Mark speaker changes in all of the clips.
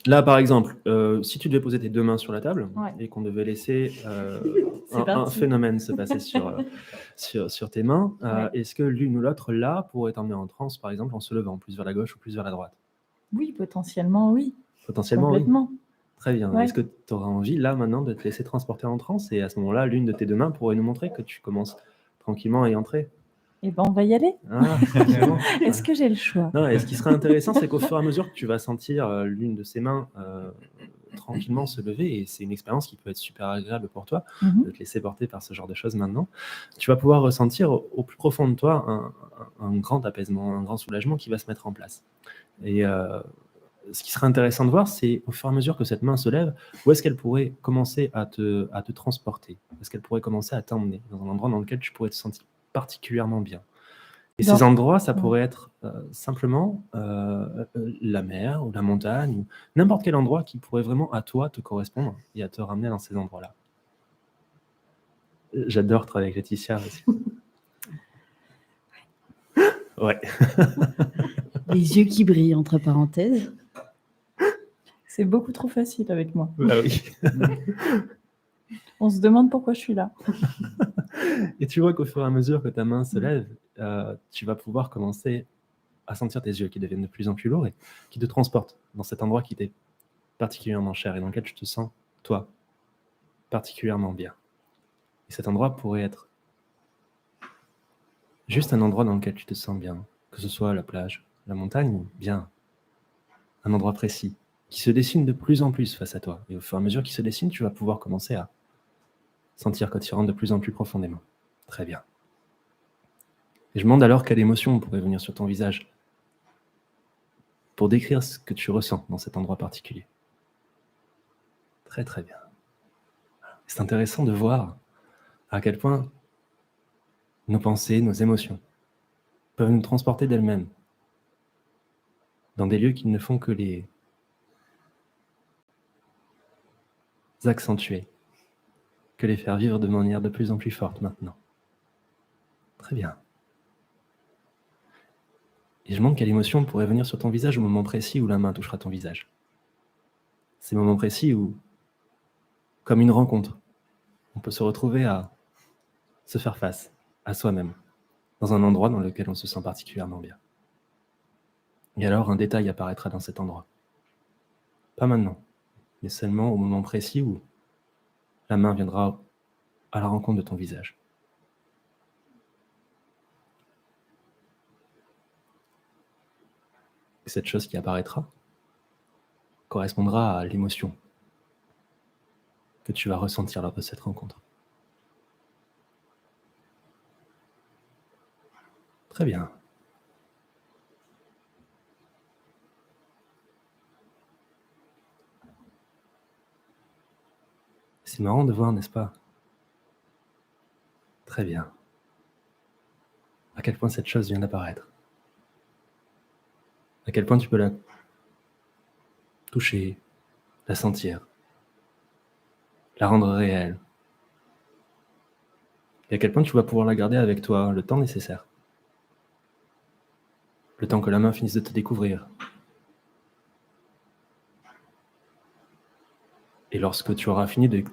Speaker 1: Là, par exemple, si tu devais poser tes deux mains sur la table
Speaker 2: Ouais.
Speaker 1: et qu'on devait laisser
Speaker 2: C'est
Speaker 1: un
Speaker 2: parti.
Speaker 1: phénomène se passer sur tes mains,
Speaker 2: Ouais.
Speaker 1: est-ce que l'une ou l'autre, là, pourrait t'emmener en transe, par exemple, en se levant plus vers la gauche ou plus vers la droite?
Speaker 2: Oui, potentiellement, oui.
Speaker 1: Potentiellement, oui.
Speaker 2: Complètement.
Speaker 1: Très bien.
Speaker 2: Ouais.
Speaker 1: Est-ce que tu auras envie, là, maintenant, de te laisser transporter en transe? Et à ce moment-là, l'une de tes deux mains pourrait nous montrer que tu commences tranquillement à y entrer.
Speaker 2: Eh ben, on va y aller.
Speaker 1: Ah, effectivement.
Speaker 2: Est-ce que j'ai le choix?
Speaker 1: Non, et ce qui serait intéressant, c'est qu'au fur et à mesure que tu vas sentir l'une de ces mains tranquillement se lever, et c'est une expérience qui peut être super agréable pour toi, de te laisser porter par ce genre de choses maintenant, tu vas pouvoir ressentir au plus profond de toi un grand apaisement, un grand soulagement qui va se mettre en place. Et ce qui serait intéressant de voir, c'est au fur et à mesure que cette main se lève, où est-ce qu'elle pourrait commencer à te transporter? Est-ce qu'elle pourrait commencer à t'emmener dans un endroit dans lequel tu pourrais te sentir particulièrement bien? Et ces endroits, ça pourrait être simplement la mer ou la montagne, ou n'importe quel endroit qui pourrait vraiment à toi te correspondre et à te ramener dans ces endroits-là. J'adore travailler avec Laetitia aussi. Ouais.
Speaker 3: Les yeux qui brillent, entre parenthèses.
Speaker 2: C'est beaucoup trop facile avec moi.
Speaker 1: Bah oui.
Speaker 2: On se demande pourquoi je suis là.
Speaker 1: Et tu vois qu'au fur et à mesure que ta main se lève, tu vas pouvoir commencer à sentir tes yeux qui deviennent de plus en plus lourds et qui te transportent dans cet endroit qui t'est particulièrement cher et dans lequel tu te sens, toi, particulièrement bien. Et cet endroit pourrait être juste un endroit dans lequel tu te sens bien, que ce soit la plage, la montagne, ou bien un endroit précis, qui se dessine de plus en plus face à toi. Et au fur et à mesure qu'il se dessine, tu vas pouvoir commencer à sentir que tu rentres de plus en plus profondément. Très bien. Et je me demande alors quelle émotion pourrait venir sur ton visage pour décrire ce que tu ressens dans cet endroit particulier. Très très bien. C'est intéressant de voir à quel point nos pensées, nos émotions peuvent nous transporter d'elles-mêmes dans des lieux qui ne font que les accentuer, que les faire vivre de manière de plus en plus forte maintenant. Très bien. Et je me demande quelle émotion pourrait venir sur ton visage au moment précis où la main touchera ton visage. Ces moments précis où, comme une rencontre, on peut se retrouver à se faire face à soi-même, dans un endroit dans lequel on se sent particulièrement bien. Et alors un détail apparaîtra dans cet endroit. Pas maintenant, mais seulement au moment précis où la main viendra à la rencontre de ton visage. Et cette chose qui apparaîtra correspondra à l'émotion que tu vas ressentir lors de cette rencontre. Très bien. C'est marrant de voir, n'est-ce pas? Très bien. À quel point cette chose vient d'apparaître. À quel point tu peux la toucher, la sentir, la rendre réelle. Et à quel point tu vas pouvoir la garder avec toi le temps nécessaire. Le temps que la main finisse de te découvrir. Et lorsque tu auras fini de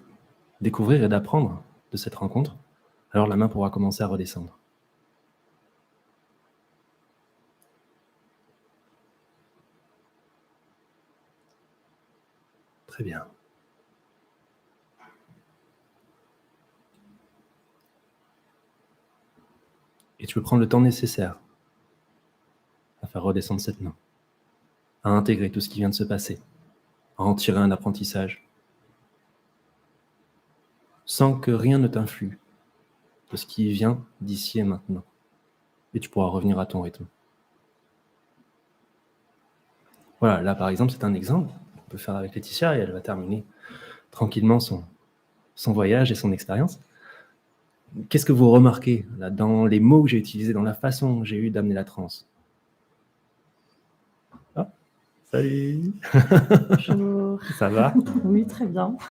Speaker 1: découvrir et d'apprendre de cette rencontre, alors la main pourra commencer à redescendre. Très bien. Et tu peux prendre le temps nécessaire à faire redescendre cette main, à intégrer tout ce qui vient de se passer, à en tirer un apprentissage, sans que rien ne t'influe de ce qui vient d'ici et maintenant. Et tu pourras revenir à ton rythme. Voilà, là par exemple, c'est un exemple qu'on peut faire avec Laetitia et elle va terminer tranquillement son voyage et son expérience. Qu'est-ce que vous remarquez là, dans les mots que j'ai utilisés, dans la façon que j'ai eu d'amener la transe? Ah, salut.
Speaker 2: Bonjour.
Speaker 1: Ça va?
Speaker 2: Oui, très bien.